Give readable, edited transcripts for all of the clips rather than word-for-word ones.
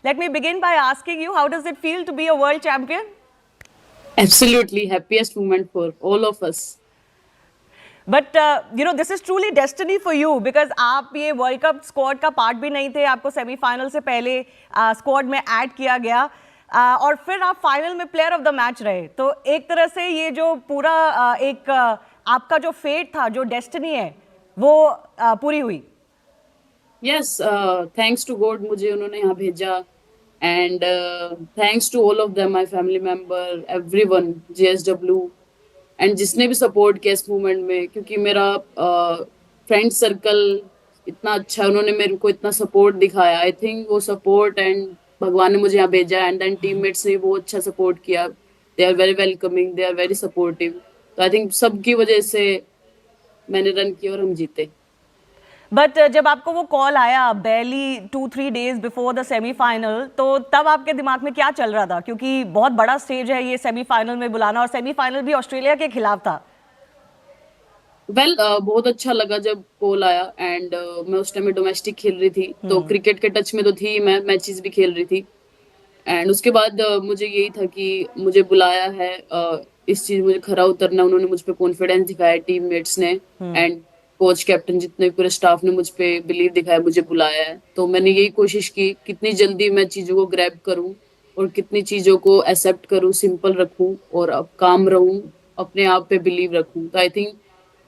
Let me begin by asking you, how does it feel to be a world champion? Absolutely, happiest moment for all of us. But this is truly destiny for you because आप ये world cup squad का part भी नहीं थे. आपको semifinal से पहले squad में ऐड किया गया और फिर आप फाइनल में प्लेयर ऑफ द मैच रहे. तो एक तरह से ये जो पूरा आपका जो फेट था, जो डेस्टिनी है, वो पूरी हुई. Yes, thanks to God मुझे उन्होंने यहाँ भेजा and thanks to all of them, my family member, everyone, JSW and जिसने भी सपोर्ट किया इस मूवमेंट में, क्योंकि मेरा फ्रेंड सर्कल इतना अच्छा है, उन्होंने मेरे को इतना सपोर्ट दिखाया. आई थिंक वो सपोर्ट एंड भगवान ने मुझे यहाँ भेजा एंड देन टीममेट्स ने बहुत अच्छा सपोर्ट किया. They are very welcoming, they are very supportive. तो आई थिंक सबकी वजह से मैंने रन किया और हम जीते. बट जब आपको वो कॉल आया barely 2-3 days before the semifinal, तो तब आपके दिमाग में क्या चल रहा था? क्योंकि बहुत बड़ा स्टेज है ये सेमीफाइनल में बुलाना, और सेमीफाइनल भी ऑस्ट्रेलिया के खिलाफ था. बहुत अच्छा लगा जब कॉल आया एंड मैं उस टाइम में डोमेस्टिक खेल रही थी, तो क्रिकेट के टच में तो थी, मैं मैचेस भी खेल रही थी. एंड उसके बाद मुझे यही था कि मुझे बुलाया है, इस चीज मुझे खरा उतरना. उन्होंने मुझ पे कॉन्फिडेंस दिखाया, टीममेट्स ने एंड कोच कैप्टन जितने पूरे स्टाफ ने मुझ पे बिलीव दिखाया, मुझे बुलाया है. तो मैंने यही कोशिश की कितनी जल्दी मैं चीजों को ग्रैब करूं और कितनी चीजों को एक्सेप्ट करूं, सिंपल रखूं और अब काम रहूं, अपने आप पे बिलीव रखूं. तो आई थिंक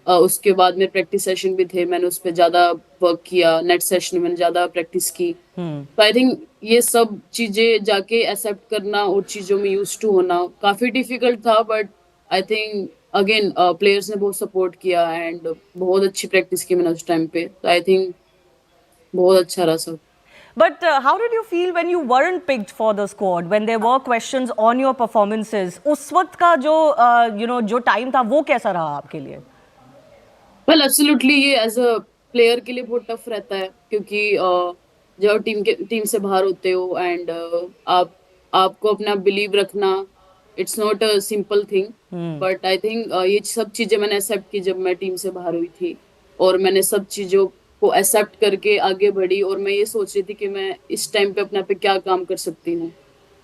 उसके बाद में प्रैक्टिस सेशन भी थे, मैंने उस पर ज्यादा वर्क किया. नेट सेशन में मैंने ज्यादा प्रैक्टिस की. तो आई थिंक ये सब चीजें जाके एक्सेप्ट करना और चीजों में यूज टू होना काफी डिफिकल्ट था. But I think again players ने बहुत सपोर्ट किया एंड बहुत अच्छी प्रैक्टिस की मैंने उस टाइम पे. तो आई थिंक बहुत अच्छा रहा सब. But how did you feel when you weren't picked for the squad, when there were questions on your performances? उस वक्त का जो जो टाइम था, वो कैसा रहा आपके लिए? वेल एब्सोल्युटली, ये एज अ प्लेयर के लिए बहुत टफ रहता है, क्योंकि जब टीम से बाहर होते हो एंड आपको अपना बिलीव रखना, it's not a simple thing. But I think ये सब चीजें मैंने एक्सेप्ट की जब मैं टीम से बाहर हुई थी, और मैंने सब चीजों को एक्सेप्ट करके आगे बढ़ी. और मैं ये सोच रही थी कि मैं इस टाइम पे अपने आप पे क्या काम कर सकती हूँ,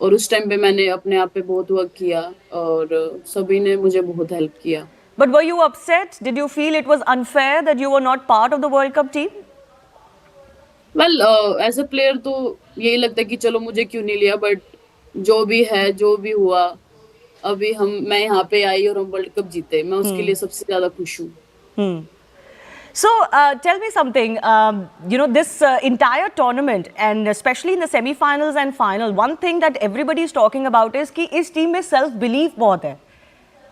और उस टाइम पे मैंने अपने आप पे बहुत वर्क किया और सभी ने मुझे बहुत हेल्प किया. But were you upset? Did you feel it was unfair that you were not part of the World Cup team? Well as a player तो यही लगता है कि चलो मुझे क्यों नहीं लिया, बट जो भी है, जो भी हुआ, अभी मैं यहाँ पे आई और हम वर्ल्ड कप जीते, मैं उसके लिए सबसे ज्यादा खुश हूँ. So tell me something, this entire tournament and especially in the semi-finals and final, one thing that everybody is talking about is कि इस टीम में self-belief बहुत है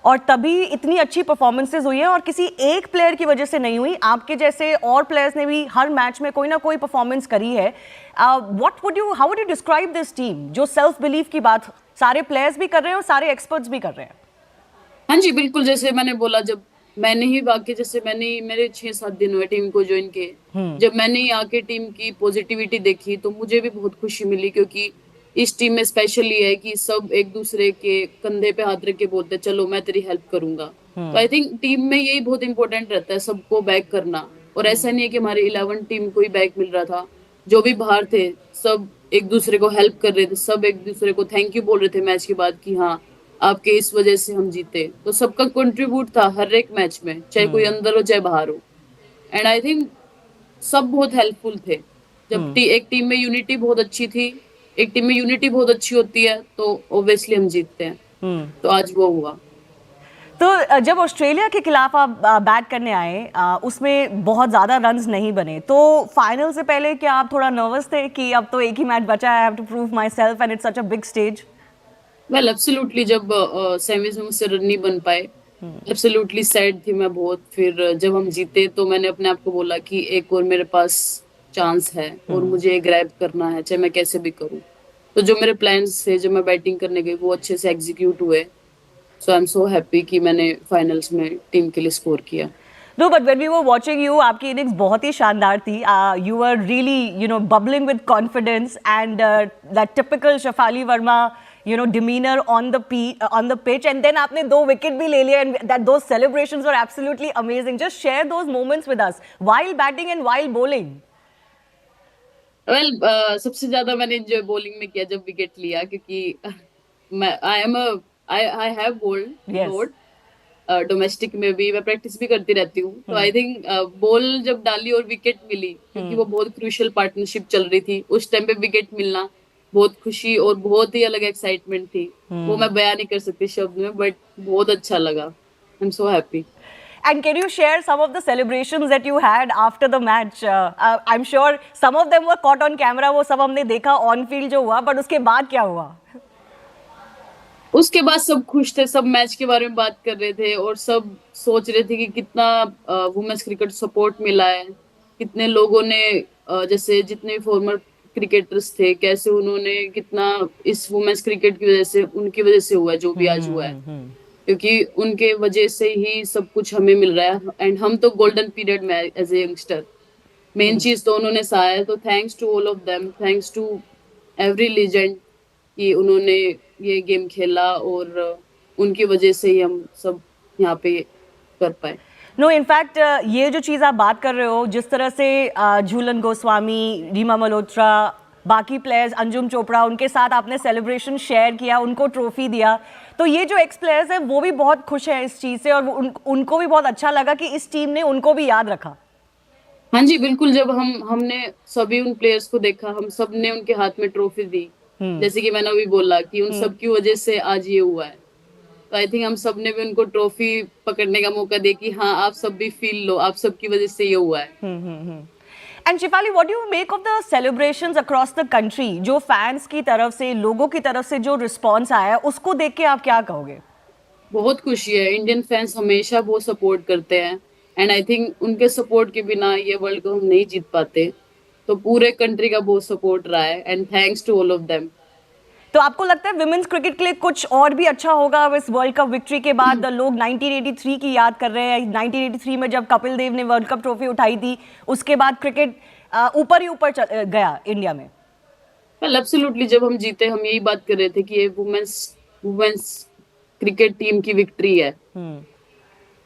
और तभी इतनी अच्छी परफॉर्मेंसेज हुई है, और किसी एक प्लेयर की वजह से नहीं हुई. आपके जैसे और प्लेयर्स ने भी हर मैच में कोई ना कोई परफॉर्मेंस करी है. How would you describe this team, जो सेल्फ बिलीफ की बात सारे प्लेयर्स भी कर रहे हैं और सारे एक्सपर्ट्स भी कर रहे हैं? हाँ जी, बिल्कुल. जैसे मैंने बोला, जब मैंने ही बाकी, जैसे मैंने मेरे 6-7 दिन हुए टीम को ज्वाइन के, जब मैंने ही आके टीम की पॉजिटिविटी देखी तो मुझे भी बहुत खुशी मिली, क्योंकि इस टीम में स्पेशली है कि सब एक दूसरे के कंधे पे हाथ रख के बोलते चलो मैं तेरी हेल्प करूंगा. तो आई थिंक टीम में यही बहुत इंपॉर्टेंट रहता है, सबको बैक करना. और ऐसा नहीं है कि हमारी 11 टीम को ही बैक मिल रहा था, जो भी बाहर थे सब एक दूसरे को हेल्प कर रहे थे, सब एक दूसरे को थैंक यू बोल रहे थे मैच के बाद कि हाँ आपके इस वजह से हम जीते. तो सबका कंट्रीब्यूट था हर एक मैच में, चाहे कोई अंदर हो चाहे बाहर हो. एंड आई थिंक सब बहुत हेल्पफुल थे. जब एक टीम में यूनिटी बहुत अच्छी थी, एक टीम में यूनिटी बहुत अच्छी होती है, तो ऑब्वियसली हम जीतते हैं. तो आज वो हुआ. तो जब ऑस्ट्रेलिया के खिलाफ आप बैट करने आए, उसमें बहुत ज़्यादा रन्स नहीं बने, तो फाइनल से पहले क्या आप थोड़ा नर्वस थे कि अब तो एक ही मैच बचा है, I have to prove myself and it's such a big stage? Well absolutely, जब सेमीज में मुझसे रन नहीं बन पाए, एब्सोल्युटली सैड थी मैं बहुत. फिर जब हम जीते तो मैंने अपने आप को बोला कि एक और मेरे पास चांस है और मुझे ग्रैब करना है, चाहे मैं कैसे भी करूं. तो जो मेरे प्लान्स थे, जब मैं बैटिंग करने गई, वो अच्छे से एग्जीक्यूट हुए. सो आई एम सो हैप्पी कि मैंने फाइनल्स में टीम के लिए स्कोर किया. No, but when we were watching you, आपकी इनिंग्स बहुत ही शानदार थी. You were really, bubbling with confidence and that typical Shafali Verma, demeanor on the pitch. And then आपने 2 wicket भी ले लिया, and those celebrations were absolutely amazing. Just share those moments with us while batting and while bowling. Well सबसे ज्यादा मैंने enjoy bowling में किया जब विकेट लिया, क्योंकि मैं I have bowled Yes. Board domestic में भी, मैं प्रैक्टिस भी करती रहती हूँ, तो Hmm. आई थिंक बॉल जब डाली और विकेट मिली, क्योंकि वो बहुत क्रूशियल पार्टनरशिप चल रही थी उस टाइम पे, विकेट मिलना बहुत खुशी और बहुत ही अलग एक्साइटमेंट थी। वो मैं बयान नहीं कर सकती शब्द में, बट बहुत अच्छा लगा। I am so happy. And can you share some of the celebrations that you had after the match? I'm sure some of them were caught on camera. वो सब हमने देखा on field जो हुआ, but उसके बाद क्या हुआ? उसके बाद सब खुश थे, सब मैच के बारे में बात कर रहे थे और सब सोच रहे थे कि कितना वुमेन्स क्रिकेट सपोर्ट मिला है, कितने लोगों ने जैसे जितने भी फॉर्मर क्रिकेटर्स थे, कैसे उन्होंने कितना इस वुमेन्स क्रिकेट की वजह से, उनकी वजह से हुआ है जो भी आज हुआ है, क्योंकि उनके वजह से ही सब कुछ हमें मिल रहा है। एंड हम तो गोल्डन पीरियड में एज ए यंगस्टर, मेन चीज तो उन्होंने सहारा है, तो thanks to all of them, thanks to every legend कि उन्होंने ये गेम खेला, और उनकी वजह से ही हम सब यहाँ पे कर पाए। नो इनफैक्ट ये जो चीज़ आप बात कर रहे हो, जिस तरह से झूलन गोस्वामी, रीमा मल्होत्रा, बाकी प्लेयर्स, अंजुम चोपड़ा, उनके साथ आपने सेलिब्रेशन शेयर किया, उनको ट्रॉफी दिया, तो ये जो एक्स प्लेयर्स हैं वो भी बहुत खुश हैं इस चीज़ से, और उनको भी बहुत अच्छा लगा कि इस टीम ने उनको भी याद रखा। हाँ जी बिल्कुल, जब हमने सभी उन प्लेयर्स को देखा, हम सब ने उनके हाथ में ट्रॉफी दी, जैसे कि मैंने अभी बोला कि उन सब की वजह से आज ये हुआ है, तो आई थिंक हम सब ने भी उनको ट्रॉफी पकड़ने का मौका दिया कि हाँ आप सब भी फील लो, आप सबकी वजह से ये हुआ है। And Shafali, what do you make of the celebrations across the country? जो फैंस की तरफ से, लोगों की तरफ से जो रिस्पॉन्स आया है, उसको देख के आप क्या कहोगे? बहुत खुशी है, इंडियन फैंस हमेशा बहुत सपोर्ट करते हैं, एंड आई थिंक उनके सपोर्ट के बिना ये वर्ल्ड कप हम नहीं जीत पाते, तो पूरे कंट्री का बहुत सपोर्ट रहा है, and thanks to all of them. तो आपको लगता है विमेंस क्रिकेट के लिए कुछ और भी अच्छा होगा अब इस वर्ल्ड कप विक्ट्री के बाद? लोग 1983 की याद कर रहे हैं, 1983 में जब कपिल देव ने वर्ल्ड कप ट्रॉफी उठाई थी, उसके बाद क्रिकेट ऊपर ही ऊपर गया इंडिया में। वेल एब्सोल्युटली, जब हम जीते हम यही बात कर रहे थे कि ये वुमेन्स वुमेन्स क्रिकेट टीम की विक्ट्री है,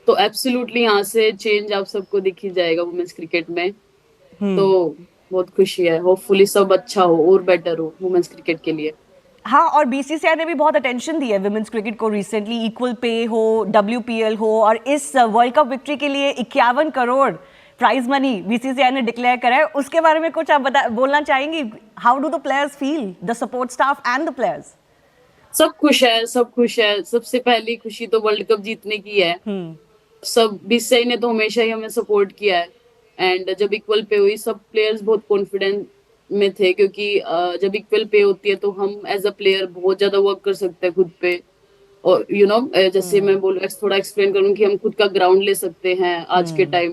तो एब्सोल्युटली यहाँ से चेंज आप सबको दिख ही जाएगा वुमेन्स क्रिकेट में, तो बहुत खुशी है, होपफुली सब अच्छा हो और बेटर हो वुमेन्स क्रिकेट के लिए। हाँ, और बीसीसीआई ने भी बहुत अटेंशन दी है विमेंस क्रिकेट को रिसेंटली, इक्वल पे हो, WPL हो, और इस वर्ल्ड कप विक्ट्री के लिए 51 करोड़ प्राइज मनी बीसीसीआई ने डिक्लेयर करा है। उसके बारे में कुछ आप बोलना चाहेंगी? How do the players feel, the support staff and the players? सब खुश है, सब खुश है। सबसे पहली खुशी तो वर्ल्ड कप जीतने की है। सब बीसीसीआई ने तो हमेशा ही हमें सपोर्ट किया है, एंड जब इक्वल पे हुई सब प्लेयर्स बहुत कॉन्फिडेंट में थे, क्योंकि जब इक्वल पे होती है तो हम एज अ प्लेयर बहुत ज्यादा वर्क कर सकते हैं खुद पे, और जैसे मैं थोड़ा एक्सप्लेन करूँ कि हम खुद का ग्राउंड ले सकते हैं आज के टाइम,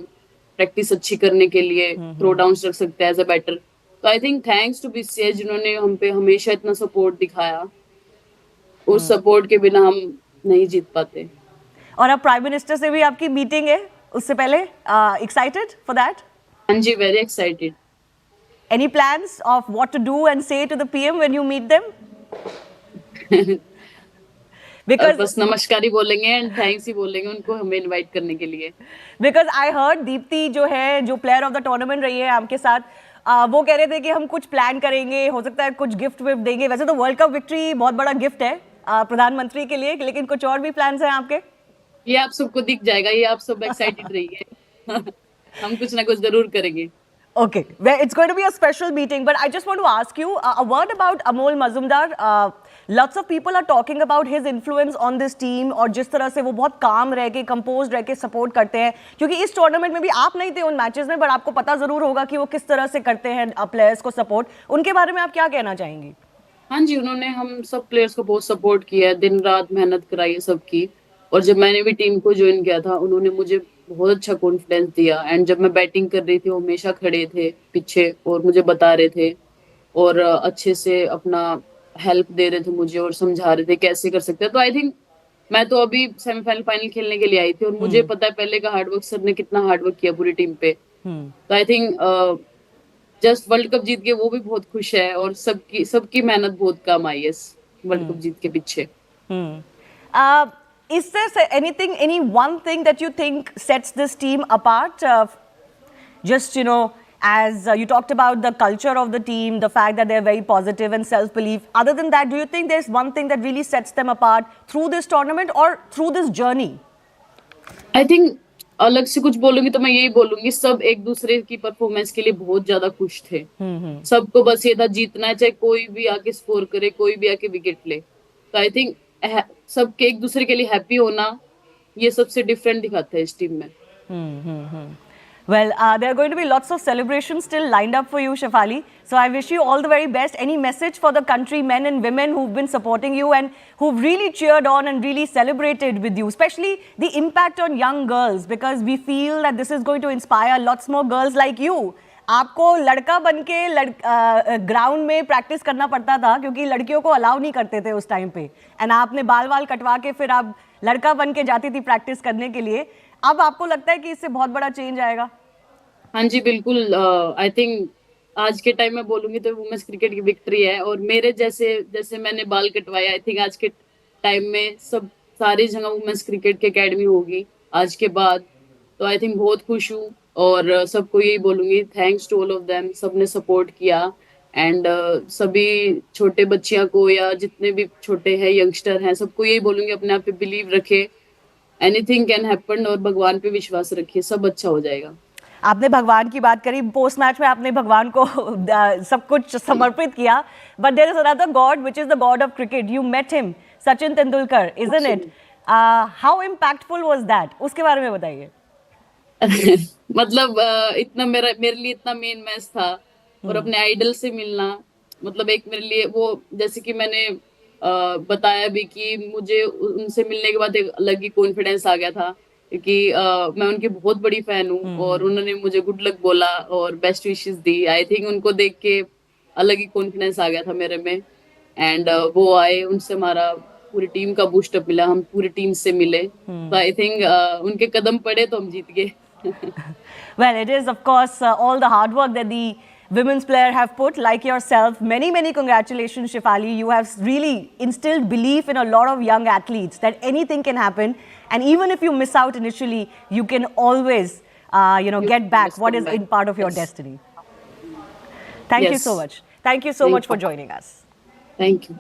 प्रैक्टिस अच्छी करने के लिए थ्रो डाउन रख सकते हैं एज अ बैटर। तो I think thanks to BCCI जिन्होंने हम पे हमेशा इतना सपोर्ट दिखाया, उस सपोर्ट के बिना हम नहीं जीत पाते। और अब प्राइम मिनिस्टर से भी आपकी मीटिंग है, उससे पहले एक्साइटेड फॉर दैट? हाँ जी, very excited. Any plans of what to do and say to the PM when you meet them? Because बस नमस्कार ही बोलेंगे एंड थैंक्स ही बोलेंगे उनको हमें इनवाइट करने के लिए। because I heard दीप्ति जो है, जो प्लेयर ऑफ द टूर्नामेंट रही है आपके साथ, वो कह रहे थे कि हम कुछ प्लान करेंगे, हो सकता है कुछ गिफ्ट विफ्ट देंगे। वैसे तो वर्ल्ड कप विक्ट्री बहुत बड़ा गिफ्ट है प्रधानमंत्री के लिए, लेकिन कुछ और भी प्लान्स हैं आपके? ये आप सबको दिख जाएगा, ये आप सब एक्साइटेड रहिए। हम कुछ ना कुछ जरूर करेंगे। Okay, well, it's going to be a special meeting, but I just want to ask you a word about Amol Mazumdar. Lots of people are talking about his influence on this team, और जिस तरह से वो बहुत काम रह के, compose रह के सपोर्ट करते हैं, क्योंकि इस टूर्नामेंट में भी आप नहीं थे उन मैचेस में, बट आपको पता जरूर होगा कि वो किस तरह से करते हैं प्लेयर्स को सपोर्ट। उनके बारे में आप क्या कहना चाहेंगी? हाँ जी, उन्होंने हम सब प्लेयर्स को बहुत सपोर्ट किया है, दिन रात मेहनत कराई है सबकी, और जब मैंने भी टीम को ज्वाइन किया था उन्होंने मुझे बहुत अच्छा कॉन्फिडेंस दिया, एंड जब मैं बैटिंग कर रही थी वो हमेशा खड़े थे पीछे और मुझे बता रहे थे, और अच्छे से अपना हेल्प दे रहे थे मुझे और समझा रहे थे कैसे कर सकते हैं। तो आई थिंक मैं तो अभी सेमीफाइनल फाइनल खेलने के लिए आई थी, और मुझे पता है पहले का हार्डवर्क, सर ने कितना हार्डवर्क किया पूरी टीम पे। तो I think just world cup जीत के वो भी बहुत खुश है, और सबकी सबकी मेहनत बहुत काम आई है इस वर्ल्ड कप जीत के पीछे। Is there anything, any one thing that you think sets this team apart? Just, as you talked about the culture of the team, the fact that they're very positive and self-belief. Other than that, do you think there's one thing that really sets them apart through this tournament or through this journey? I think अलग से कुछ बोलूंगी तो मैं यही बोलूंगी, सब एक दूसरे की परफॉर्मेंस के लिए बहुत ज्यादा खुश थे। सबको बस ये था जीतना है, चाहे कोई भी आके स्कोर करे, कोई भी आके विकेट ले। तो आई थिंक सबके एक दूसरे के लिए हैप्पी होना, ये सबसे डिफरेंट दिखाता है इस टीम में। Well, there are going to be lots of celebrations still lined up for you, Shefali. So I wish you all the very best. Any message for the country, men and women who've been supporting you and who've really cheered on and really celebrated with you, especially the impact on young girls, because we feel that this is going to inspire lots more girls like you. आपको लड़का बनके ground में practice करना पड़ता था क्योंकि लड़कियों को अलाउ नहीं करते थे उस टाइम पे, एंड आपने बाल वाल कटवा के फिर आप लड़का बन के जाती थी प्रैक्टिस करने के लिए। अब आपको लगता है कि इससे बहुत बड़ा चेंज आएगा? हाँ जी बिल्कुल। आई थिंक आज के टाइम में बोलूंगी तो वुमेन्स क्रिकेट की विक्ट्री है, और मेरे जैसे जैसे मैंने बाल कटवाया, आई थिंक आज के टाइम में सब सारी जगह वुमेन्स क्रिकेट की एकेडमी होगी आज के बाद। तो आई थिंक बहुत खुश हूँ, और सबको यही बोलूंगी, thanks to all of them, सबने सपोर्ट किया। एंड सभी छोटे बच्चियों को या जितने भी छोटे हैं यंगस्टर हैं, सबको यही बोलूंगी, अपने आप पे बिलीव रखे, एनीथिंग कैन हैपन, और भगवान पे विश्वास रखिए, सब अच्छा हो जाएगा। आपने भगवान की बात करी, पोस्ट मैच में आपने भगवान को सब कुछ समर्पित किया, but there is another god which is the god of cricket. You met him, Sachin Tendulkar, isn't it? How impactful was that? उसके बारे में बताइए। मतलब इतना मेरे लिए इतना मेन मैच था, और अपने आइडल से मिलना, मतलब एक मेरे लिए वो, जैसे कि मैंने बताया भी कि मुझे उनसे मिलने के बाद एक अलग ही कॉन्फिडेंस आ गया था, क्योंकि मैं उनकी बहुत बड़ी फैन हूँ, और उन्होंने मुझे गुड लक बोला और best wishes the. I think उनको देख के अलग ही कॉन्फिडेंस आ गया था मेरे में, एंड वो आए, उनसे हमारा पूरी टीम का बूस्टअप मिला, हम पूरी टीम से मिले। तो आई थिंक उनके कदम पड़े तो हम जीत गए। Well, it is, of course, all the hard work that the women's player have put, like yourself. Many, many congratulations, Shefali. You have really instilled belief in a lot of young athletes that anything can happen. And even if you miss out initially, you can always, get back what is in part of your destiny. Thank you so much. Thank you so much for joining us. Thank you.